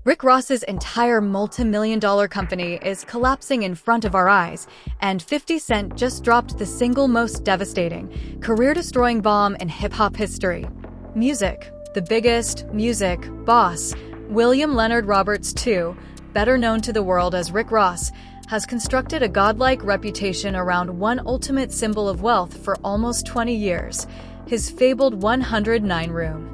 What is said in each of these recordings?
Rick Ross's entire multi-million-dollar company is collapsing in front of our eyes, and 50 Cent just dropped the single most devastating, career-destroying bomb in hip-hop history. Music. The biggest music boss, William Leonard Roberts II, better known to the world as Rick Ross, has constructed a godlike reputation around one ultimate symbol of wealth for almost 20 years, his fabled 109-room.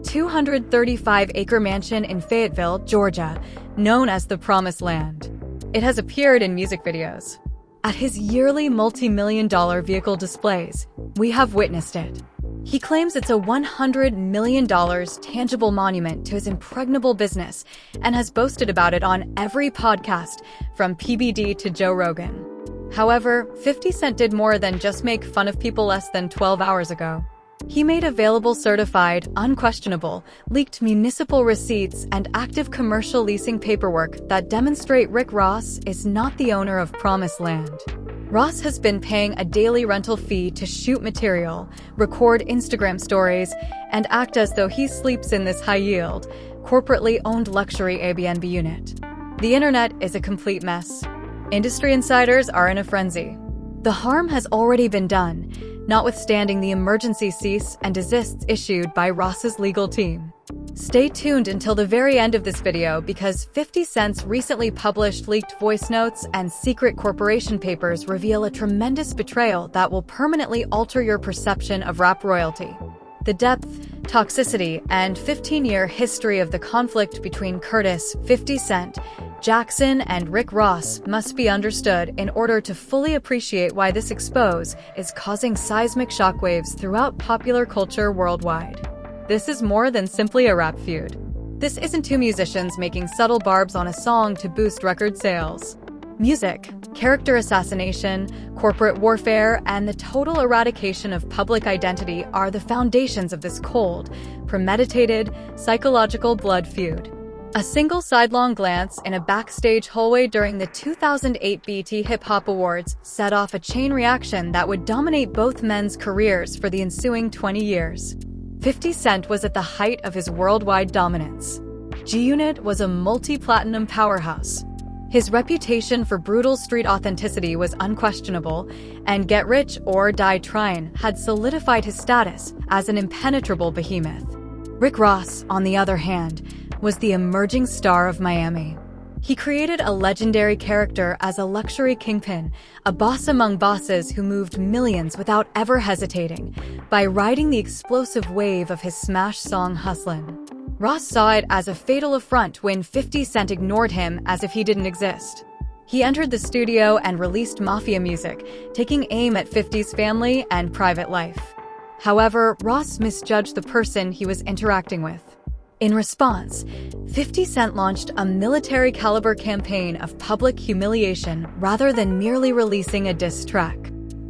235-acre mansion in Fayetteville, Georgia, known as the Promised Land. It has appeared in music videos. At his yearly multi-million-dollar vehicle displays, we have witnessed it. He claims it's a $100 million tangible monument to his impregnable business and has boasted about it on every podcast, from PBD to Joe Rogan. However, 50 Cent did more than just make fun of people less than 12 hours ago. He made available certified, unquestionable, leaked municipal receipts and active commercial leasing paperwork that demonstrate Rick Ross is not the owner of Promised Land. Ross has been paying a daily rental fee to shoot material, record Instagram stories, and act as though he sleeps in this high-yield, corporately owned luxury Airbnb unit. The internet is a complete mess. Industry insiders are in a frenzy. The harm has already been done, notwithstanding the emergency cease and desists issued by Ross's legal team. Stay tuned until the very end of this video because 50 Cent's recently published leaked voice notes and secret corporation papers reveal a tremendous betrayal that will permanently alter your perception of rap royalty. The depth, toxicity, and 15-year history of the conflict between Curtis, 50 Cent, Jackson, and Rick Ross must be understood in order to fully appreciate why this expose is causing seismic shockwaves throughout popular culture worldwide. This is more than simply a rap feud. This isn't two musicians making subtle barbs on a song to boost record sales. Music, character assassination, corporate warfare, and the total eradication of public identity are the foundations of this cold, premeditated, psychological blood feud. A single sidelong glance in a backstage hallway during the 2008 BET Hip Hop Awards set off a chain reaction that would dominate both men's careers for the ensuing 20 years. 50 Cent was at the height of his worldwide dominance. G-Unit was a multi-platinum powerhouse. His reputation for brutal street authenticity was unquestionable, and Get Rich or Die Tryin' had solidified his status as an impenetrable behemoth. Rick Ross, on the other hand, was the emerging star of Miami. He created a legendary character as a luxury kingpin, a boss among bosses who moved millions without ever hesitating, by riding the explosive wave of his smash song Hustlin'. Ross saw it as a fatal affront when 50 Cent ignored him as if he didn't exist. He entered the studio and released mafia music, taking aim at 50's family and private life. However, Ross misjudged the person he was interacting with. In response, 50 Cent launched a military-caliber campaign of public humiliation rather than merely releasing a diss track.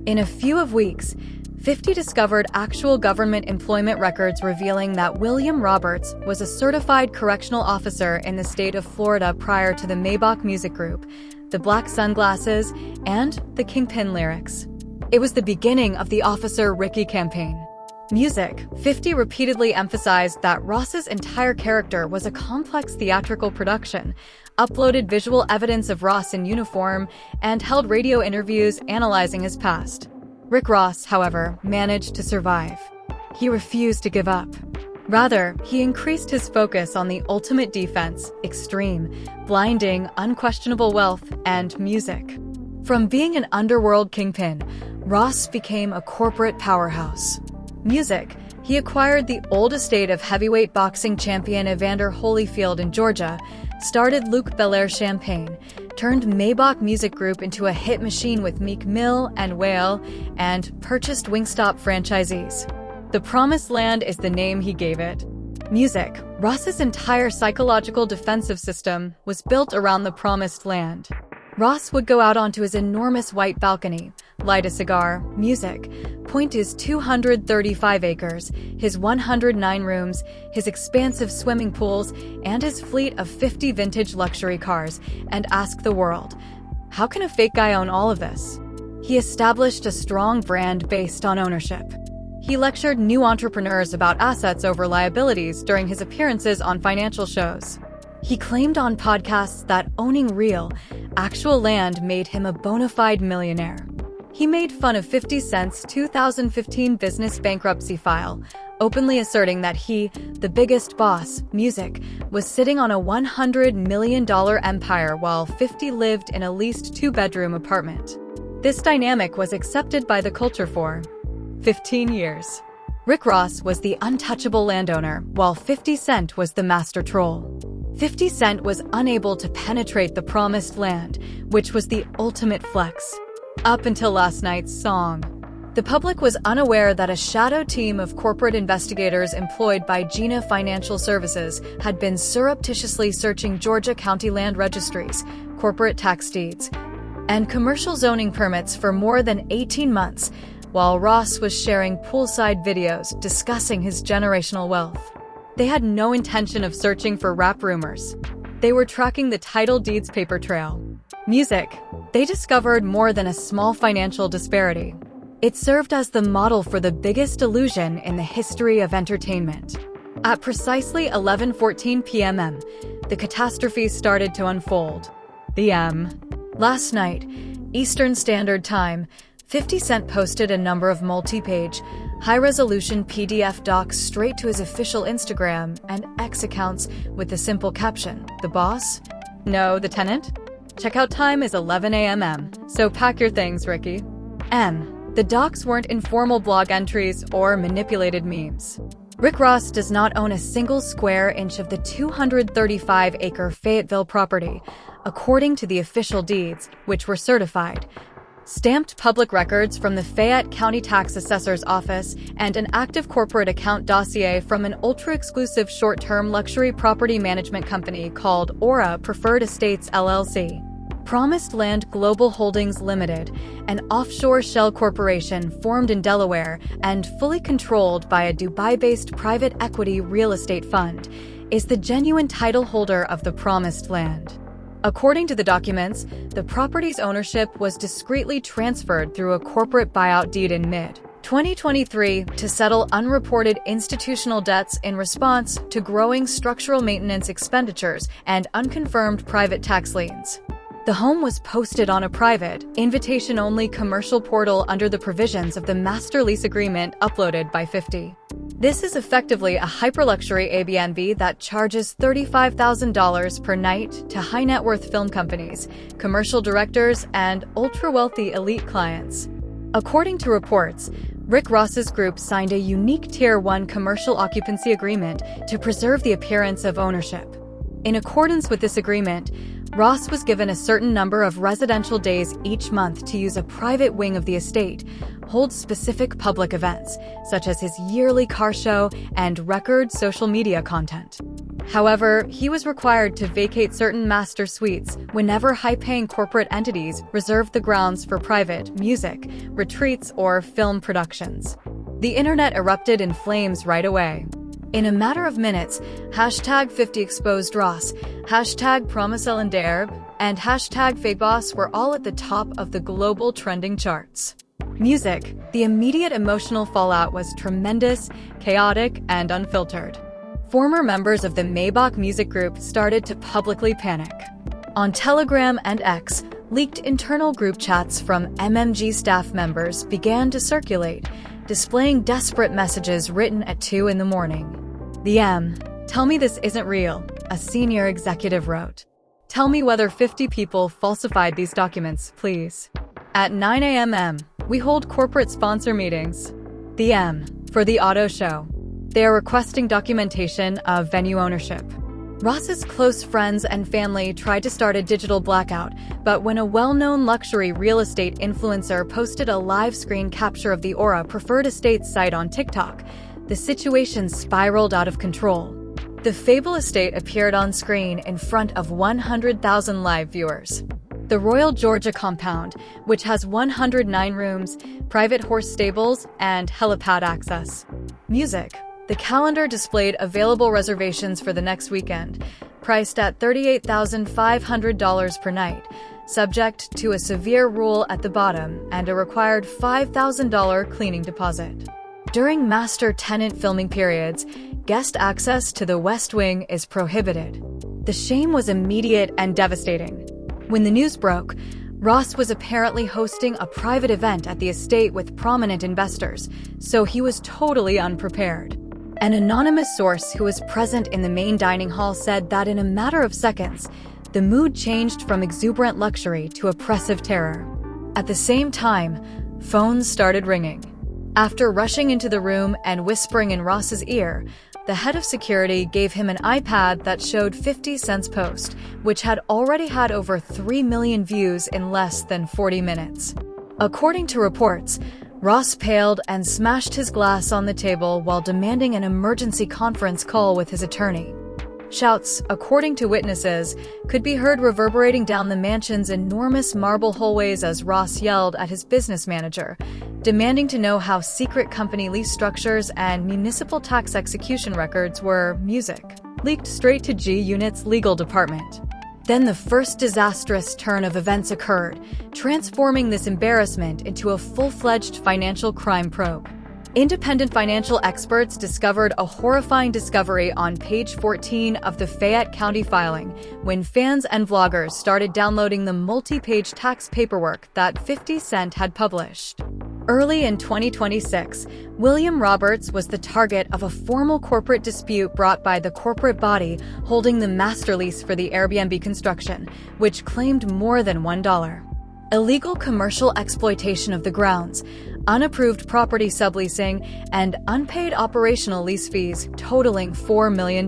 In a few weeks, 50 discovered actual government employment records revealing that William Roberts was a certified correctional officer in the state of Florida prior to the Maybach Music Group, the Black Sunglasses, and the Kingpin lyrics. It was the beginning of the Officer Ricky campaign. Music. 50 repeatedly emphasized that Ross's entire character was a complex theatrical production, uploaded visual evidence of Ross in uniform, and held radio interviews analyzing his past. Rick Ross, however, managed to survive. He refused to give up. Rather, he increased his focus on the ultimate defense, extreme, blinding, unquestionable wealth, and music. From being an underworld kingpin, Ross became a corporate powerhouse. Music. He acquired the old estate of heavyweight boxing champion Evander Holyfield in Georgia, started Luc Belair Champagne, turned Maybach Music Group into a hit machine with Meek Mill and Whale, and purchased Wingstop franchisees. The Promised Land is the name he gave it. Music. Ross's entire psychological defensive system was built around the Promised Land. Ross would go out onto his enormous white balcony, light a cigar, music, point his 235 acres, his 109 rooms, his expansive swimming pools, and his fleet of 50 vintage luxury cars, and ask the world, how can a fake guy own all of this? He established a strong brand based on ownership. He lectured new entrepreneurs about assets over liabilities during his appearances on financial shows. He claimed on podcasts that owning real, actual land made him a bona fide millionaire. He made fun of 50 Cent's 2015 business bankruptcy file, openly asserting that he, the biggest boss, music, was sitting on a $100 million empire while 50 lived in a leased two-bedroom apartment. This dynamic was accepted by the culture for 15 years. Rick Ross was the untouchable landowner, while 50 Cent was the master troll. 50 Cent was unable to penetrate the promised land, which was the ultimate flex. Up until last night's song, the public was unaware that a shadow team of corporate investigators employed by Gina Financial Services had been surreptitiously searching Georgia County land registries, corporate tax deeds, and commercial zoning permits for more than 18 months, while Ross was sharing poolside videos discussing his generational wealth. They had no intention of searching for rap rumors. They were tracking the title deeds paper trail. Music. They discovered more than a small financial disparity. It served as the model for the biggest illusion in the history of entertainment. At precisely 11:14 p.m., the catastrophe started to unfold. Last night, Eastern Standard Time, 50 Cent posted a number of multi-page, high-resolution PDF docs straight to his official Instagram and X accounts with the simple caption, "The boss? No, the tenant? Checkout time is 11 a.m., so pack your things, Ricky." The docs weren't informal blog entries or manipulated memes. Rick Ross does not own a single square inch of the 235-acre Fayetteville property, according to the official deeds, which were certified, stamped public records from the Fayette County Tax Assessor's Office, and an active corporate account dossier from an ultra-exclusive short-term luxury property management company called Aura Preferred Estates LLC. Promised Land Global Holdings Limited, an offshore shell corporation formed in Delaware and fully controlled by a Dubai-based private equity real estate fund, is the genuine title holder of the promised land. According to the documents, the property's ownership was discreetly transferred through a corporate buyout deed in mid-2023 to settle unreported institutional debts in response to growing structural maintenance expenditures and unconfirmed private tax liens. The home was posted on a private, invitation-only commercial portal under the provisions of the master lease agreement uploaded by 50. This is effectively a hyperluxury Airbnb that charges $35,000 per night to high-net-worth film companies, commercial directors, and ultra-wealthy elite clients. According to reports, Rick Ross's group signed a unique Tier 1 commercial occupancy agreement to preserve the appearance of ownership. In accordance with this agreement, Ross was given a certain number of residential days each month to use a private wing of the estate, hold specific public events, such as his yearly car show and record social media content. However, he was required to vacate certain master suites whenever high-paying corporate entities reserved the grounds for private music, retreats, or film productions. The internet erupted in flames right away. In a matter of minutes, #50exposed_Ross, #PromiseLandAirb, and #FakeBoss were all at the top of the global trending charts. Music. The immediate emotional fallout was tremendous, chaotic, and unfiltered. Former members of the Maybach music group started to publicly panic. On Telegram and X, leaked internal group chats from MMG staff members began to circulate, displaying desperate messages written at 2 in the morning. "Tell me this isn't real," a senior executive wrote. "Tell me whether 50 people falsified these documents, please. At 9 a.m., we hold corporate sponsor meetings. For the auto show. They are requesting documentation of venue ownership." Ross's close friends and family tried to start a digital blackout, but when a well-known luxury real estate influencer posted a live screen capture of the Aura Preferred Estates site on TikTok, the situation spiraled out of control. The Fable estate appeared on screen in front of 100,000 live viewers. The Royal Georgia compound, which has 109 rooms, private horse stables, and helipad access. Music. The calendar displayed available reservations for the next weekend, priced at $38,500 per night, subject to a severe rule at the bottom and a required $5,000 cleaning deposit. During master tenant filming periods, guest access to the West Wing is prohibited. The shame was immediate and devastating. When the news broke, Ross was apparently hosting a private event at the estate with prominent investors, so he was totally unprepared. An anonymous source who was present in the main dining hall said that in a matter of seconds, the mood changed from exuberant luxury to oppressive terror. At the same time, phones started ringing. After rushing into the room and whispering in Ross's ear, the head of security gave him an iPad that showed 50 Cent's post, which had already had over 3 million views in less than 40 minutes. According to reports, Ross paled and smashed his glass on the table while demanding an emergency conference call with his attorney. Shouts, according to witnesses, could be heard reverberating down the mansion's enormous marble hallways as Ross yelled at his business manager, demanding to know how secret company lease structures and municipal tax execution records were, music, leaked straight to G-Unit's legal department. Then the first disastrous turn of events occurred, transforming this embarrassment into a full-fledged financial crime probe. Independent financial experts discovered a horrifying discovery on page 14 of the Fayette County filing when fans and vloggers started downloading the multi-page tax paperwork that 50 Cent had published. Early in 2026, William Roberts was the target of a formal corporate dispute brought by the corporate body holding the master lease for the Airbnb construction, which claimed more than $1. Illegal commercial exploitation of the grounds, unapproved property subleasing, and unpaid operational lease fees totaling $4 million.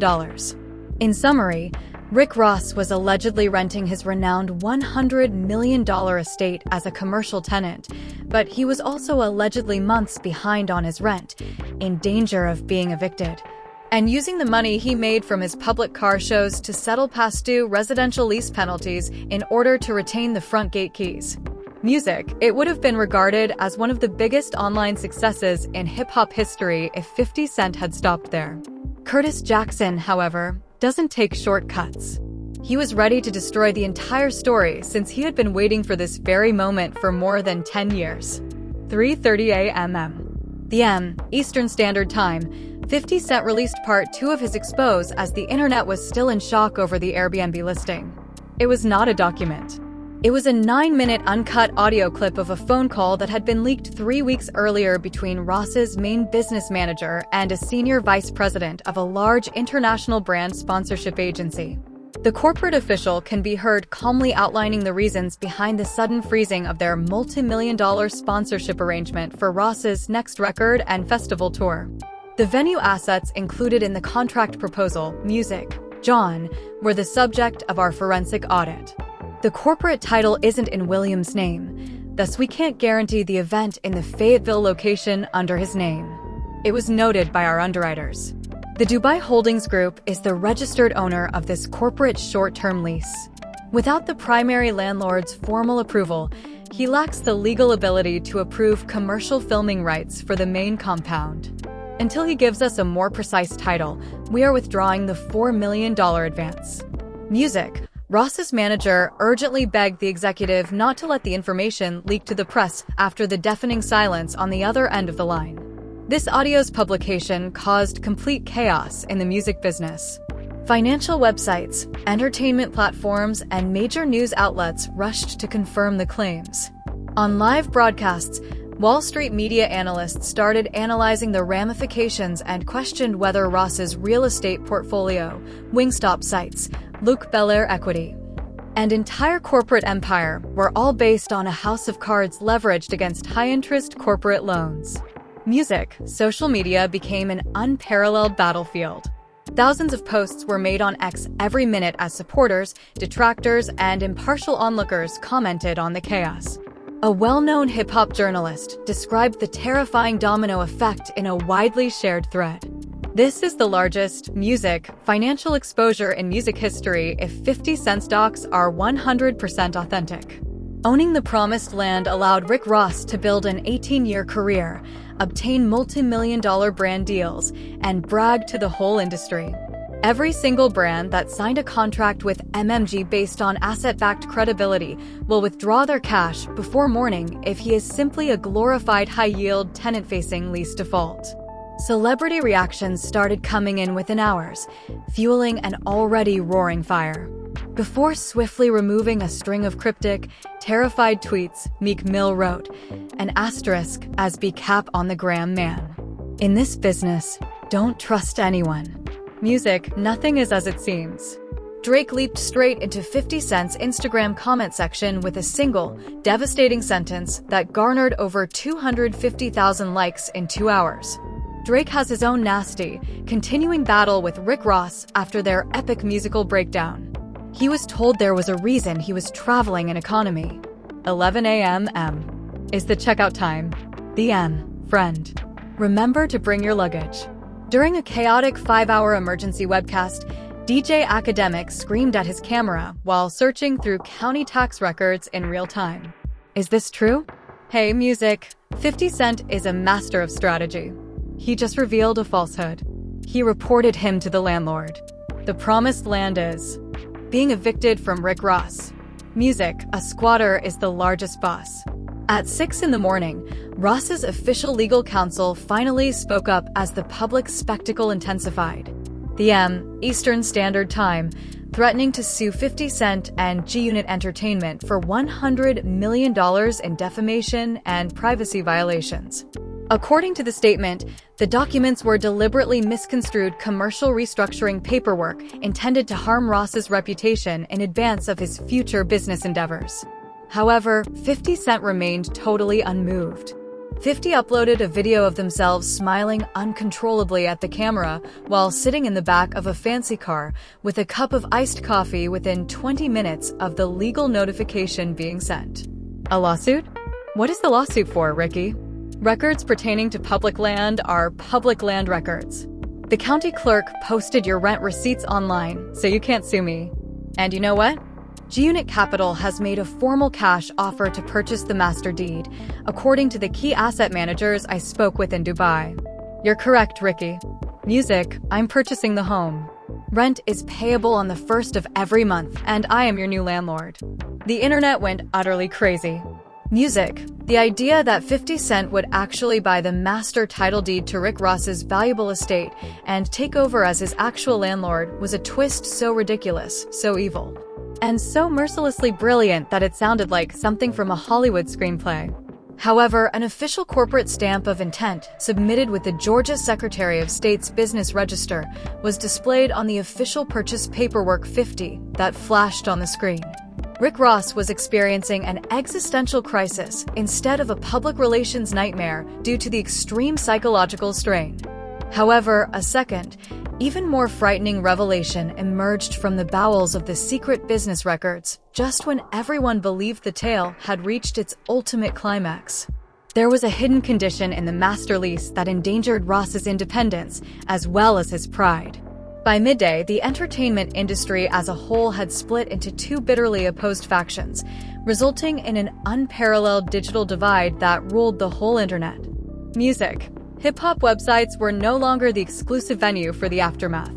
In summary, Rick Ross was allegedly renting his renowned $100 million estate as a commercial tenant, but he was also allegedly months behind on his rent, in danger of being evicted, and using the money he made from his public car shows to settle past due residential lease penalties in order to retain the front gate keys. Music, it would have been regarded as one of the biggest online successes in hip-hop history if 50 Cent had stopped there. Curtis Jackson, however, doesn't take shortcuts. He was ready to destroy the entire story since he had been waiting for this very moment for more than 10 years. 3:30 a.m. The M, Eastern Standard Time, 50 Cent released part 2 of his expose as the internet was still in shock over the Airbnb listing. It was not a document. It was a 9-minute uncut audio clip of a phone call that had been leaked 3 weeks earlier between Ross's main business manager and a senior vice president of a large international brand sponsorship agency. The corporate official can be heard calmly outlining the reasons behind the sudden freezing of their multi-million-dollar sponsorship arrangement for Ross's next record and festival tour. The venue assets included in the contract proposal, music, John, were the subject of our forensic audit. The corporate title isn't in William's name, thus we can't guarantee the event in the Fayetteville location under his name. It was noted by our underwriters. The Dubai Holdings Group is the registered owner of this corporate short-term lease. Without the primary landlord's formal approval, he lacks the legal ability to approve commercial filming rights for the main compound. Until he gives us a more precise title, we are withdrawing the $4 million advance. Music. Ross's manager urgently begged the executive not to let the information leak to the press after the deafening silence on the other end of the line. This audio's publication caused complete chaos in the music business. Financial websites, entertainment platforms, and major news outlets rushed to confirm the claims. On live broadcasts, Wall Street media analysts started analyzing the ramifications and questioned whether Ross's real estate portfolio, Wingstop sites, Luke Belair equity, and entire corporate empire were all based on a house of cards leveraged against high-interest corporate loans. Music, social media became an unparalleled battlefield. Thousands of posts were made on X every minute as supporters, detractors, and impartial onlookers commented on the chaos. A well-known hip-hop journalist described the terrifying domino effect in a widely shared thread. This is the largest music financial exposure in music history if 50 Cent stocks are 100% authentic. Owning the promised land allowed Rick Ross to build an 18-year career, obtain multi-million-dollar brand deals, and brag to the whole industry. Every single brand that signed a contract with MMG based on asset-backed credibility will withdraw their cash before morning if he is simply a glorified high-yield tenant-facing lease default. Celebrity reactions started coming in within hours, fueling an already roaring fire. Before swiftly removing a string of cryptic, terrified tweets, Meek Mill wrote, an asterisk as be cap on the gram man. In this business, don't trust anyone. Music, nothing is as it seems. Drake leaped straight into 50 Cent's Instagram comment section with a single, devastating sentence that garnered over 250,000 likes in 2 hours. Drake has his own nasty, continuing battle with Rick Ross after their epic musical breakdown. He was told there was a reason he was traveling in economy. 11 a.m. is the checkout time. The M, friend. Remember to bring your luggage. During a chaotic 5-hour emergency webcast, DJ Academic screamed at his camera while searching through county tax records in real time. Is this true? Hey, music. 50 Cent is a master of strategy. He just revealed a falsehood. He reported him to the landlord. The promised land is being evicted from Rick Ross. Music, a squatter is the largest boss. At 6 in the morning, Ross's official legal counsel finally spoke up as the public spectacle intensified. The M, Eastern Standard Time, threatening to sue 50 Cent and G-Unit Entertainment for $100 million in defamation and privacy violations. According to the statement, the documents were deliberately misconstrued commercial restructuring paperwork intended to harm Ross's reputation in advance of his future business endeavors. However, 50 Cent remained totally unmoved. 50 uploaded a video of themselves smiling uncontrollably at the camera while sitting in the back of a fancy car with a cup of iced coffee within 20 minutes of the legal notification being sent. A lawsuit? What is the lawsuit for, Ricky? Records pertaining to public land are public land records. The county clerk posted your rent receipts online, so you can't sue me. And you know what? G-Unit Capital has made a formal cash offer to purchase the master deed, according to the key asset managers I spoke with in Dubai. You're correct, Ricky. Music, I'm purchasing the home. Rent is payable on the 1st of every month, and I am your new landlord. The internet went utterly crazy. Music, the idea that 50 Cent would actually buy the master title deed to Rick Ross's valuable estate and take over as his actual landlord was a twist so ridiculous, so evil, and so mercilessly brilliant that it sounded like something from a Hollywood screenplay. However, an official corporate stamp of intent, submitted with the Georgia Secretary of State's Business Register, was displayed on the official purchase paperwork 50 that flashed on the screen. Rick Ross was experiencing an existential crisis instead of a public relations nightmare due to the extreme psychological strain. However, a second, even more frightening revelation emerged from the bowels of the secret business records just when everyone believed the tale had reached its ultimate climax. There was a hidden condition in the master lease that endangered Ross's independence as well as his pride. By midday, the entertainment industry as a whole had split into two bitterly opposed factions, resulting in an unparalleled digital divide that ruled the whole internet. Music. Hip-hop websites were no longer the exclusive venue for the aftermath.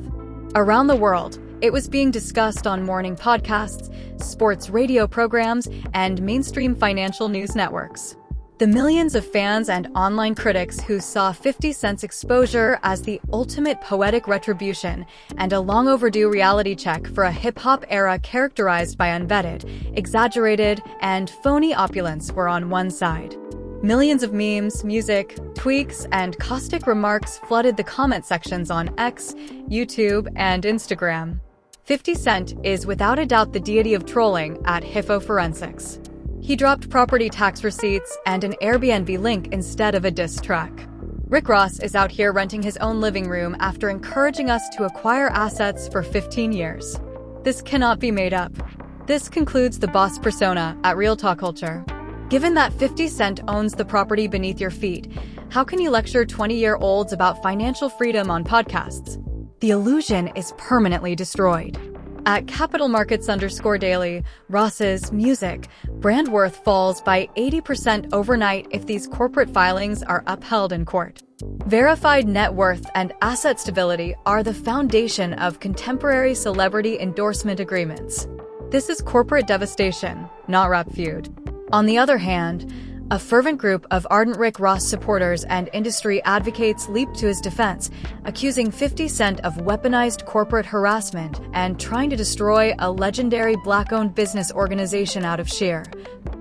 Around the world, it was being discussed on morning podcasts, sports radio programs, and mainstream financial news networks. The millions of fans and online critics who saw 50 Cent's exposure as the ultimate poetic retribution and a long-overdue reality check for a hip-hop era characterized by unvetted, exaggerated, and phony opulence were on one side. Millions of memes, music, tweaks, and caustic remarks flooded the comment sections on X, YouTube, and Instagram. 50 Cent is without a doubt the deity of trolling at Hiffo Forensics. He dropped property tax receipts and an Airbnb link instead of a diss track. Rick Ross is out here renting his own living room after encouraging us to acquire assets for 15 years. This cannot be made up. This concludes the boss persona at Real Talk Culture. Given that 50 Cent owns the property beneath your feet, how can you lecture 20-year-olds about financial freedom on podcasts? The illusion is permanently destroyed. At Capital Markets _Daily, Ross's music brand worth falls by 80% overnight if these corporate filings are upheld in court. Verified net worth and asset stability are the foundation of contemporary celebrity endorsement agreements. This is corporate devastation, not rap feud. On the other hand, A fervent group of ardent Rick Ross supporters and industry advocates leaped to his defense, accusing 50 Cent of weaponized corporate harassment and trying to destroy a legendary black-owned business organization out of sheer,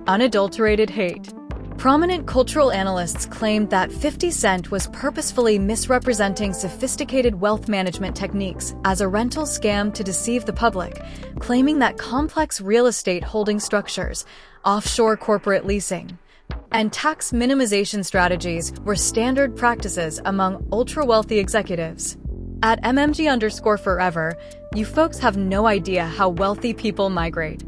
unadulterated hate. Prominent cultural analysts claimed that 50 Cent was purposefully misrepresenting sophisticated wealth management techniques as a rental scam to deceive the public, claiming that complex real estate holding structures, offshore corporate leasing, and tax minimization strategies were standard practices among ultra-wealthy executives. At MMG_forever, you folks have no idea how wealthy people migrate.